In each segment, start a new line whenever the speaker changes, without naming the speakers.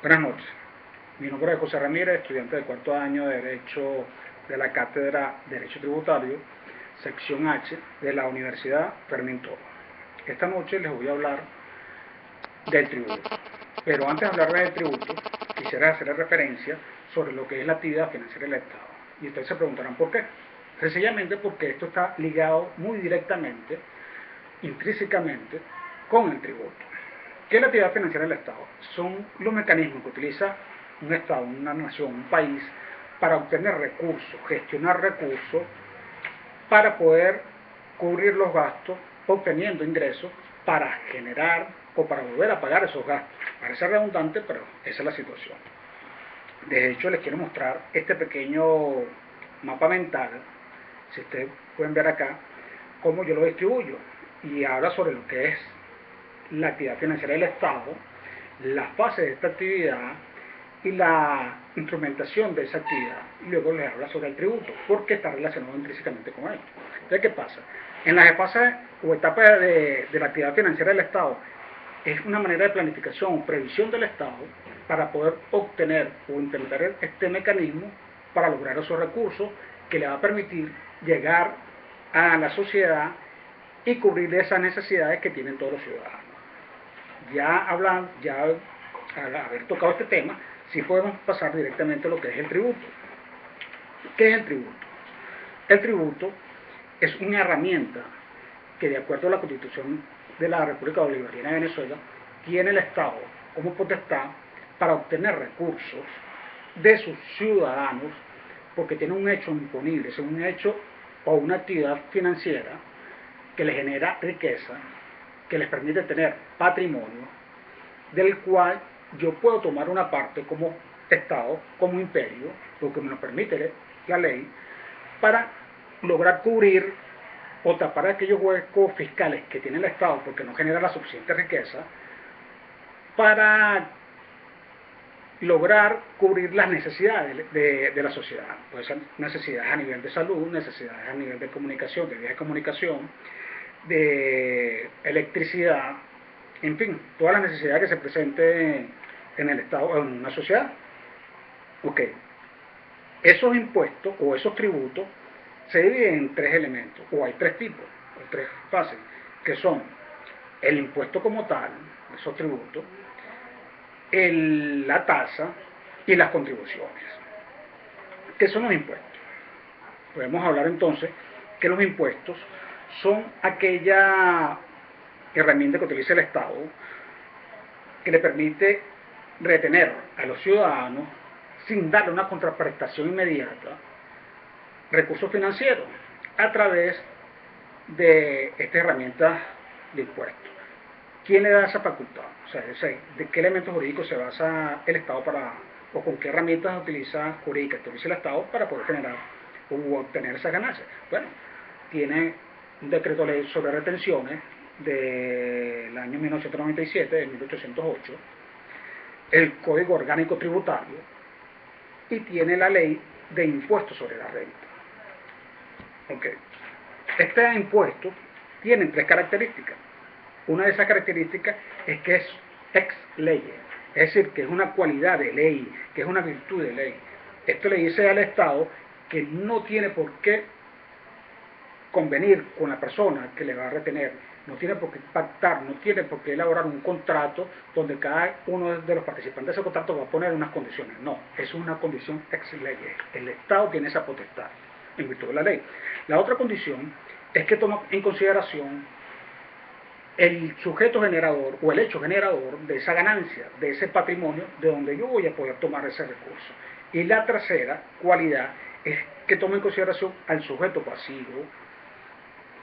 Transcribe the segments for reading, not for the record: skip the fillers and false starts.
Buenas noches. Mi nombre es José Ramírez, estudiante de cuarto año de Derecho de la Cátedra de Derecho Tributario, sección H de la Universidad Fermín Toro. Esta noche les voy a hablar del tributo. Pero antes de hablar del tributo, quisiera hacer referencia sobre lo que es la actividad financiera del Estado. Y ustedes se preguntarán por qué. Sencillamente porque esto está ligado muy directamente, intrínsecamente, con el tributo. ¿Qué es la actividad financiera del Estado? Son los mecanismos que utiliza un Estado, una nación, un país, para obtener recursos, gestionar recursos, para poder cubrir los gastos, obteniendo ingresos para generar o para volver a pagar esos gastos. Parece redundante, pero esa es la situación. De hecho, les quiero mostrar este pequeño mapa mental, si ustedes pueden ver acá, cómo yo lo distribuyo. Y habla sobre lo que es la actividad financiera del Estado, las fases de esta actividad y la instrumentación de esa actividad. Y luego les habla sobre el tributo, porque está relacionado intrínsecamente con esto. Entonces, ¿qué pasa? En las fases o etapas de la actividad financiera del Estado, es una manera de planificación o previsión del Estado para poder obtener o implementar este mecanismo para lograr esos recursos que le va a permitir llegar a la sociedad y cubrir esas necesidades que tienen todos los ciudadanos. Ya al haber tocado este tema, sí podemos pasar directamente a lo que es el tributo. ¿Qué es el tributo? El tributo es una herramienta que, de acuerdo a la Constitución de la República Bolivariana de Venezuela, tiene el Estado como potestad para obtener recursos de sus ciudadanos, porque tiene un hecho imponible, es un hecho o una actividad financiera que les genera riqueza, que les permite tener patrimonio, del cual yo puedo tomar una parte como Estado, como imperio, lo que me lo permite la ley, para lograr cubrir o tapar aquellos huecos fiscales que tiene el Estado porque no genera la suficiente riqueza, para lograr cubrir las necesidades de la sociedad. Puede ser necesidades a nivel de salud, necesidades a nivel de comunicación, de vías de comunicación, de electricidad, en fin, todas las necesidades que se presenten en el Estado o en una sociedad. Ok, esos impuestos o esos tributos se dividen en tres elementos, o hay tres tipos, o tres fases, que son el impuesto como tal, esos tributos, la tasa y las contribuciones. ¿Qué son los impuestos? Podemos hablar entonces que los impuestos son aquella herramienta que utiliza el Estado que le permite retener a los ciudadanos sin darle una contraprestación inmediata recursos financieros a través de esta herramienta de impuestos. ¿Quién le da esa facultad? O sea, ¿de qué elementos jurídicos se basa el Estado para, o con qué herramientas jurídicas utiliza el Estado para poder generar o obtener esas ganancias? Bueno, tiene un decreto ley sobre retenciones del año 1997, de 1808, el Código Orgánico Tributario y tiene la ley de impuestos sobre la renta. Okay. Este impuesto tiene tres características. Una de esas características es que es ex ley, es decir, que es una cualidad de ley, que es una virtud de ley. Esto le dice al Estado que no tiene por qué convenir con la persona que le va a retener, no tiene por qué pactar, no tiene por qué elaborar un contrato donde cada uno de los participantes de ese contrato va a poner unas condiciones. No, es una condición ex ley. El Estado tiene esa potestad en virtud de la ley. La otra condición es que toma en consideración el sujeto generador o el hecho generador de esa ganancia, de ese patrimonio, de donde yo voy a poder tomar ese recurso. Y la tercera cualidad es que toma en consideración al sujeto pasivo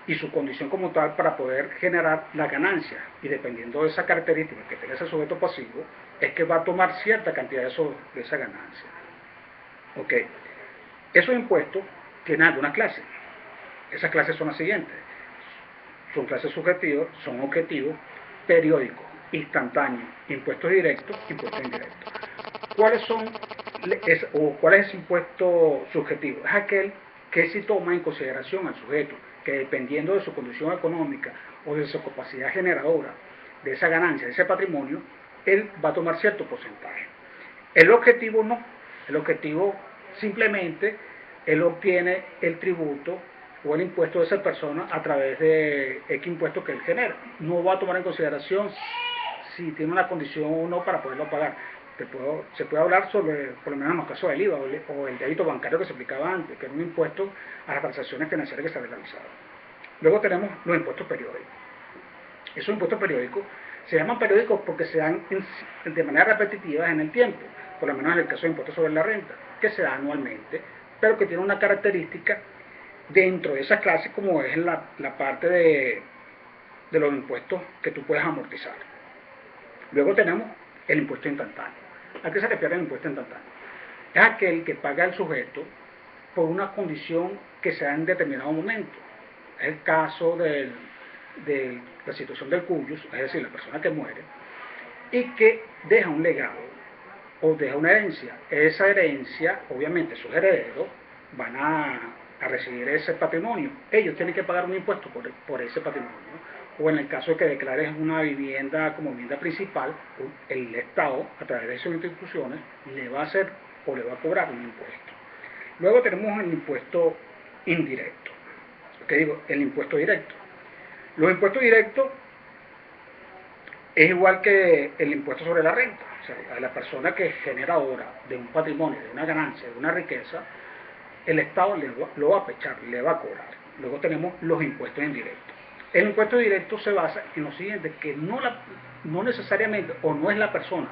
y su condición como tal para poder generar la ganancia. Y dependiendo de esa característica que tenga ese sujeto pasivo, es que va a tomar cierta cantidad de esa ganancia. Ok, esos impuestos tienen algunas clases. Esas clases son las siguientes. Son clases subjetivas, son objetivos, periódicos, instantáneos, impuestos directos, impuestos indirectos. ¿Cuáles son cuál es ese impuesto subjetivo? Es aquel que sí toma en consideración al sujeto, que dependiendo de su condición económica o de su capacidad generadora, de esa ganancia, de ese patrimonio, él va a tomar cierto porcentaje. El objetivo no, el objetivo simplemente él obtiene el tributo o el impuesto de esa persona a través de X impuesto que él genera. No va a tomar en consideración si tiene una condición o no para poderlo pagar. Se puede hablar sobre, por lo menos en los casos del IVA o el débito bancario que se aplicaba antes, que era un impuesto a las transacciones financieras que se realizaban. Luego tenemos los impuestos periódicos. Esos impuestos periódicos se llaman periódicos porque se dan de manera repetitiva en el tiempo, por lo menos en el caso de impuestos sobre la renta, que se da anualmente, pero que tiene una característica dentro de esa clase como es la parte de los impuestos que tú puedes amortizar. Luego tenemos el impuesto instantáneo. ¿A qué se refiere el impuesto instantáneo? Es aquel que paga el sujeto por una condición que se da en determinado momento. Es el caso de la situación del cuyus, es decir, la persona que muere, y que deja un legado o deja una herencia. Esa herencia, obviamente sus herederos van a recibir ese patrimonio. Ellos tienen que pagar un impuesto por ese patrimonio. O en el caso de que declares una vivienda como vivienda principal, el Estado, a través de esas instituciones, le va a hacer o le va a cobrar un impuesto. Luego tenemos el impuesto indirecto. ¿Qué digo? El impuesto directo. Los impuestos directos es igual que el impuesto sobre la renta. O sea, a la persona que genera ahora de un patrimonio, de una ganancia, de una riqueza, el Estado lo va a pechar, le va a cobrar. Luego tenemos los impuestos indirectos. El impuesto directo se basa en lo siguiente, que no necesariamente, o no es la persona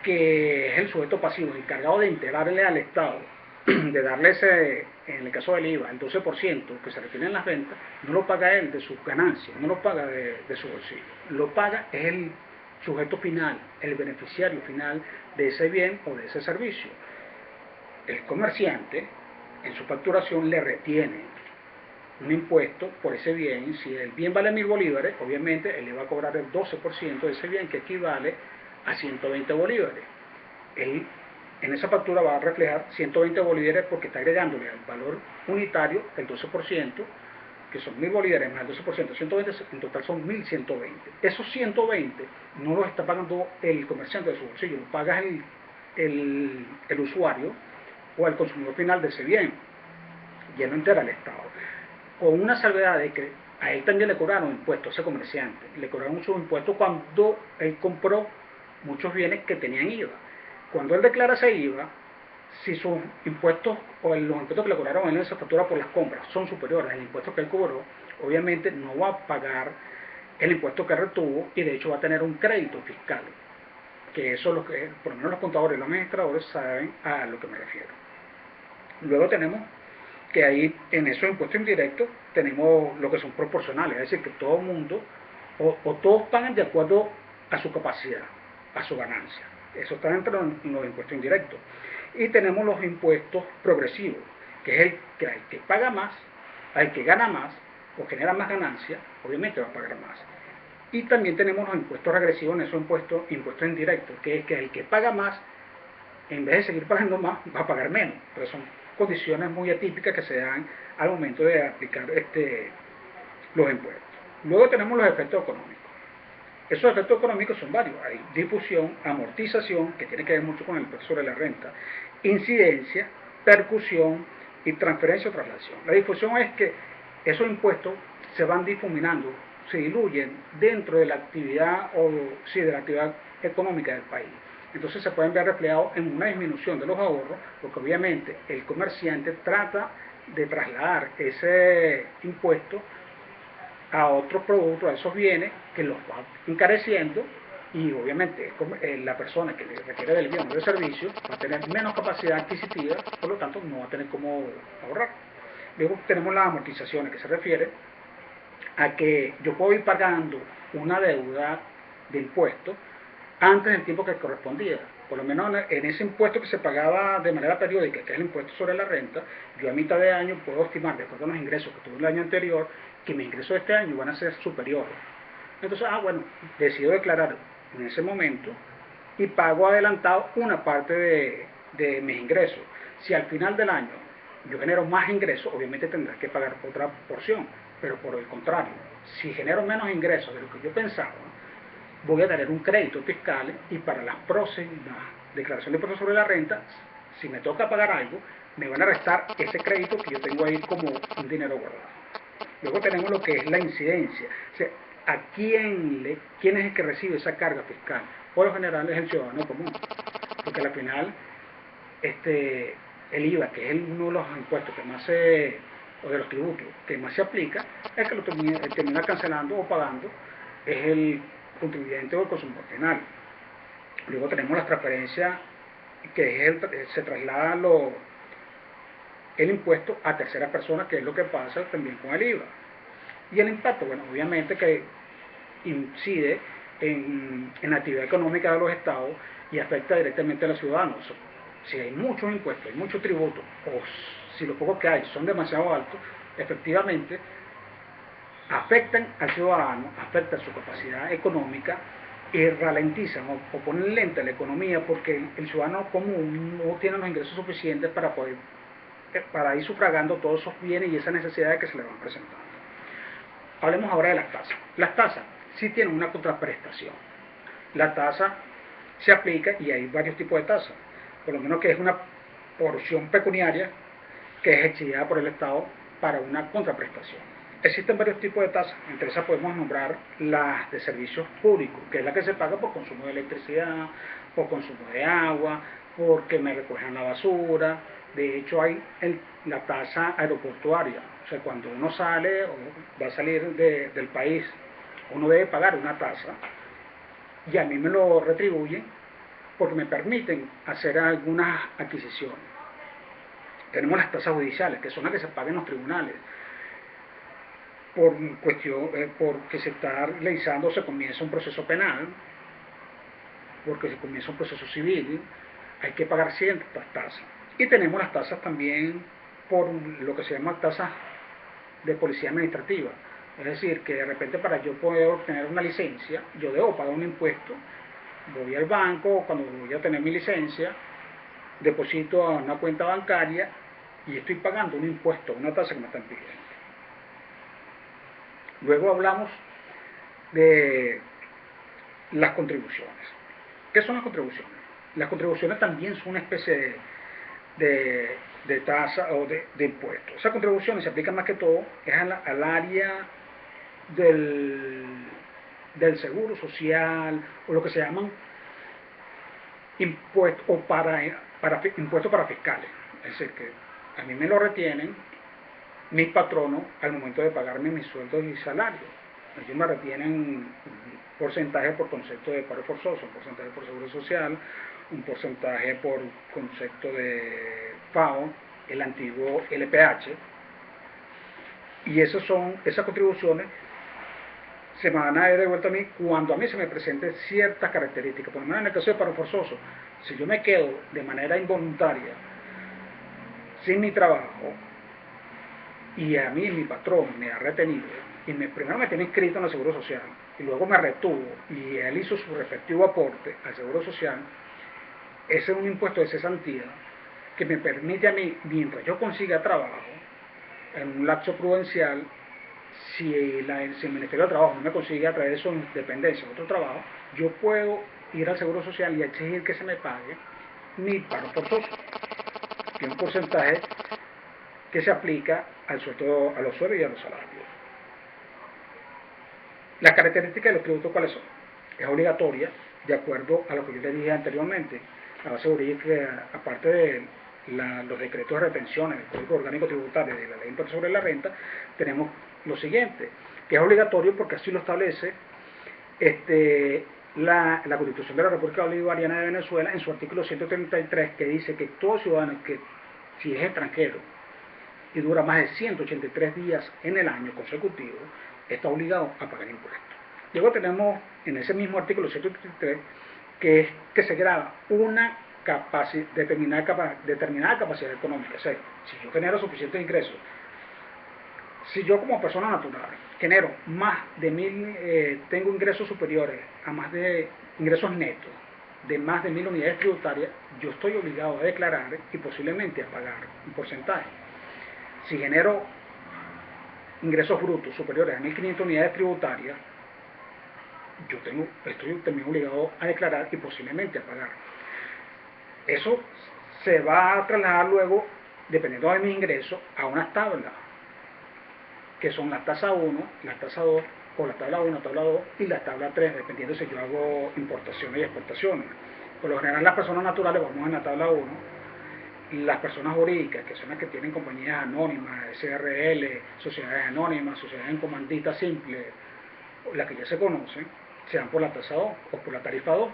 que es el sujeto pasivo encargado de integrarle al Estado, de darle ese, en el caso del IVA, el 12% que se refiere en las ventas, no lo paga él de sus ganancias, no lo paga de su bolsillo, lo paga es el sujeto final, el beneficiario final de ese bien o de ese servicio. El comerciante, en su facturación, le retiene un impuesto por ese bien. Si el bien vale 1000 bolívares, obviamente él le va a cobrar el 12% de ese bien, que equivale a 120 bolívares. Él en esa factura va a reflejar 120 bolívares porque está agregándole al valor unitario el 12%, que son 1000 bolívares más el 12%, 120, en total son 1120. Esos 120 no los está pagando el comerciante de su bolsillo, lo paga el usuario o el consumidor final de ese bien, ya no entera al Estado. Con una salvedad de que a él también le cobraron impuestos, a ese comerciante, le cobraron muchos impuestos cuando él compró muchos bienes que tenían IVA. Cuando él declara ese IVA, si sus impuestos o los impuestos que le cobraron en esa factura por las compras son superiores al impuesto que él cobró, obviamente no va a pagar el impuesto que retuvo y de hecho va a tener un crédito fiscal, que eso es lo que, por lo menos los contadores y los administradores saben a lo que me refiero. Luego tenemos que ahí en esos impuestos indirectos tenemos lo que son proporcionales, es decir, que todo el mundo o todos pagan de acuerdo a su capacidad, a su ganancia. Eso está dentro de los impuestos indirectos. Y tenemos los impuestos progresivos, que es el que al que paga más, al que gana más o genera más ganancia, obviamente va a pagar más. Y también tenemos los impuestos regresivos en esos impuestos indirectos, que es que el que paga más, en vez de seguir pagando más, va a pagar menos. Pero son condiciones muy atípicas que se dan al momento de aplicar los impuestos. Luego tenemos los efectos económicos. Esos efectos económicos son varios. Hay difusión, amortización, que tiene que ver mucho con el impuesto sobre la renta, incidencia, percusión y transferencia o traslación. La difusión es que esos impuestos se van difuminando, se diluyen dentro de la actividad de la actividad económica del país. Entonces se pueden ver reflejados en una disminución de los ahorros, porque obviamente el comerciante trata de trasladar ese impuesto a otros productos, a esos bienes, que los va encareciendo, y obviamente la persona que requiere del bien o del servicio va a tener menos capacidad adquisitiva, por lo tanto no va a tener cómo ahorrar. Luego tenemos las amortizaciones, que se refiere a que yo puedo ir pagando una deuda de impuestos antes del tiempo que correspondía. Por lo menos en ese impuesto que se pagaba de manera periódica, que es el impuesto sobre la renta, yo a mitad de año puedo estimar, de acuerdo a los ingresos que tuve el año anterior, que mis ingresos de este año van a ser superiores. Entonces, bueno, decido declarar en ese momento y pago adelantado una parte de mis ingresos. Si al final del año yo genero más ingresos, obviamente tendré que pagar otra porción, pero por el contrario, si genero menos ingresos de lo que yo pensaba, voy a tener un crédito fiscal y para las próximas declaración de impuesto sobre la renta, si me toca pagar algo, me van a restar ese crédito que yo tengo ahí como un dinero guardado. Luego tenemos lo que es la incidencia. O sea, ¿quién es el que recibe esa carga fiscal? Por lo general es el ciudadano común, porque al final el IVA, que es uno de los impuestos que más o de los tributos que más se aplica, el que lo termina cancelando o pagando es el contribuyente o el consumidor final. Luego tenemos las transferencias, que es se traslada el impuesto a terceras personas, que es lo que pasa también con el IVA. Y el impacto, bueno, obviamente que incide en la actividad económica de los estados y afecta directamente a los ciudadanos. Si hay muchos impuestos, hay muchos tributos, o si los pocos que hay son demasiado altos, efectivamente afectan al ciudadano, afectan su capacidad económica y ralentizan o ponen lenta la economía, porque el ciudadano común no tiene los ingresos suficientes para ir sufragando todos esos bienes y esas necesidades que se le van presentando. Hablemos ahora de las tasas. Las tasas sí tienen una contraprestación. La tasa se aplica y hay varios tipos de tasas, por lo menos que es una porción pecuniaria que es exigida por el Estado para una contraprestación. Existen varios tipos de tasas, entre esas podemos nombrar las de servicios públicos, que es la que se paga por consumo de electricidad, por consumo de agua, porque me recogen la basura. De hecho hay la tasa aeroportuaria, o sea, cuando uno sale o va a salir del país, uno debe pagar una tasa y a mí me lo retribuyen porque me permiten hacer algunas adquisiciones. Tenemos las tasas judiciales, que son las que se pagan en los tribunales, porque se está realizando, se comienza un proceso penal, porque se comienza un proceso civil, hay que pagar ciertas tasas. Y tenemos las tasas también por lo que se llama tasas de policía administrativa. Es decir, que de repente para yo poder obtener una licencia, yo debo pagar un impuesto, voy al banco, cuando voy a tener mi licencia, deposito a una cuenta bancaria y estoy pagando un impuesto, una tasa que me están pidiendo. Luego hablamos de las contribuciones. ¿Qué son las contribuciones? Las contribuciones también son una especie de tasa o de impuestos. Esas contribuciones se aplican más que todo al área del seguro social, o lo que se llaman impuestos impuestos para fiscales. Es decir, que a mí me lo retienen mis patronos al momento de pagarme mis sueldos y salarios. Ellos me retienen un porcentaje por concepto de paro forzoso, un porcentaje por seguro social, un porcentaje por concepto de FAO, el antiguo LPH, y esas contribuciones se me van a dar de vuelta a mí cuando a mí se me presenten ciertas características. Por lo menos en el caso de paro forzoso, si yo me quedo de manera involuntaria sin mi trabajo y a mí mi patrón me ha retenido y primero me tiene inscrito en el Seguro Social y luego me retuvo y él hizo su respectivo aporte al Seguro Social, ese es un impuesto de cesantía que me permite a mí, mientras yo consiga trabajo, en un lapso prudencial, si el Ministerio de Trabajo no me consigue a través de su dependencia otro trabajo, yo puedo ir al Seguro Social y exigir que se me pague mi paro forzoso, que es un porcentaje que se aplica a los sueldos y a los salarios. Las características de los tributos, ¿cuáles son? Es obligatoria, de acuerdo a lo que yo le dije anteriormente. La base jurídica, aparte de los decretos de retenciones del Código Orgánico Tributario y de la Ley de Impuesto sobre la Renta, tenemos lo siguiente, que es obligatorio porque así lo establece la Constitución de la República Bolivariana de Venezuela en su artículo 133, que dice que todo ciudadano que, si es extranjero y dura más de 183 días en el año consecutivo, está obligado a pagar impuestos. Luego tenemos en ese mismo artículo 133 que se grava una determinada capacidad económica. O sea, si yo genero suficientes ingresos, si yo como persona natural genero más de tengo ingresos superiores a más de ingresos netos de más de 1000 unidades tributarias, yo estoy obligado a declarar y posiblemente a pagar un porcentaje. Si genero ingresos brutos superiores a 1500 unidades tributarias, yo estoy también obligado a declarar y posiblemente a pagar. Eso se va a trasladar luego, dependiendo de mis ingresos, a unas tablas, que son la tasa 1, la tasa 2, o la tabla 1, tabla 2 y la tabla 3, dependiendo si yo hago importaciones y exportaciones. Por lo general, las personas naturales vamos en la tabla 1, y las personas jurídicas, que son las que tienen compañías anónimas, SRL, sociedades anónimas, sociedades en comandita simple, las que ya se conocen, se dan por la tasa 2 o por la tarifa 2,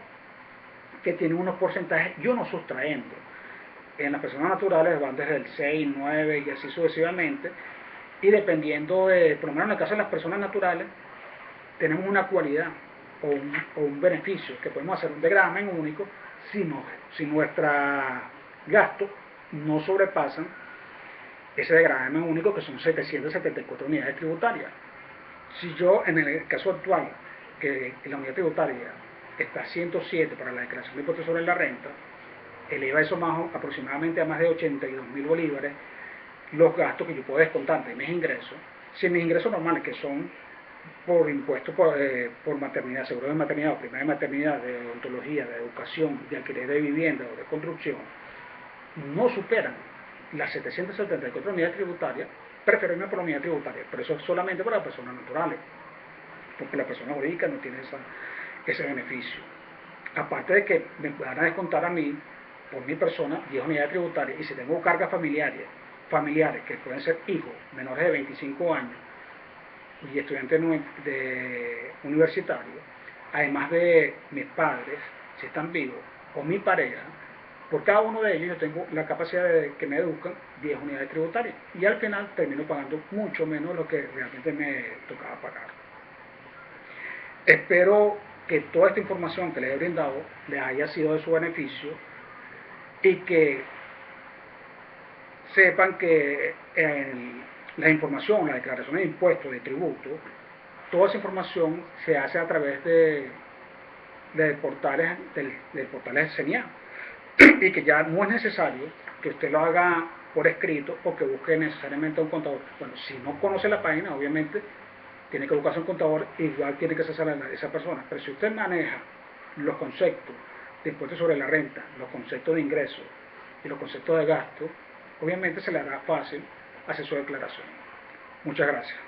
que tienen unos porcentajes y unos sustrayendo. En las personas naturales van desde el 6, 9 y así sucesivamente, y dependiendo de, por lo menos en el caso de las personas naturales, tenemos una cualidad o un beneficio, que podemos hacer un degradamen único si nuestros gastos no sobrepasan ese degradamen único, que son 774 unidades tributarias. Si yo, en el caso actual, que la unidad tributaria está a 107 para la declaración de impuestos sobre la renta, eleva eso aproximadamente a más de 82.000 bolívares los gastos que yo puedo descontar de mis ingresos. Si mis ingresos normales, que son por impuestos por maternidad, seguro de maternidad, o prima de maternidad, de odontología, de educación, de alquiler de vivienda o de construcción, no superan las 774 unidades tributarias, prefiero irme por la unidad tributaria, pero eso es solamente para las personas naturales, porque la persona jurídica no tiene ese beneficio. Aparte de que me van a descontar a mí, por mi persona, 10 unidades tributarias, y si tengo cargas familiares que pueden ser hijos menores de 25 años y estudiantes universitarios, además de mis padres, si están vivos, o mi pareja, por cada uno de ellos yo tengo la capacidad de que me educan 10 unidades tributarias, y al final termino pagando mucho menos de lo que realmente me tocaba pagar. Espero que toda esta información que les he brindado les haya sido de su beneficio, y que sepan que la información, la declaración de impuestos, de tributos, toda esa información se hace a través de portales del portal de CENIA, y que ya no es necesario que usted lo haga por escrito o que busque necesariamente a un contador. Bueno, si no conoce la página, obviamente tiene que buscarse un contador, igual tiene que cesar a esa persona. Pero si usted maneja los conceptos de impuestos sobre la renta, los conceptos de ingresos y los conceptos de gasto, obviamente se le hará fácil hacer su declaración. Muchas gracias.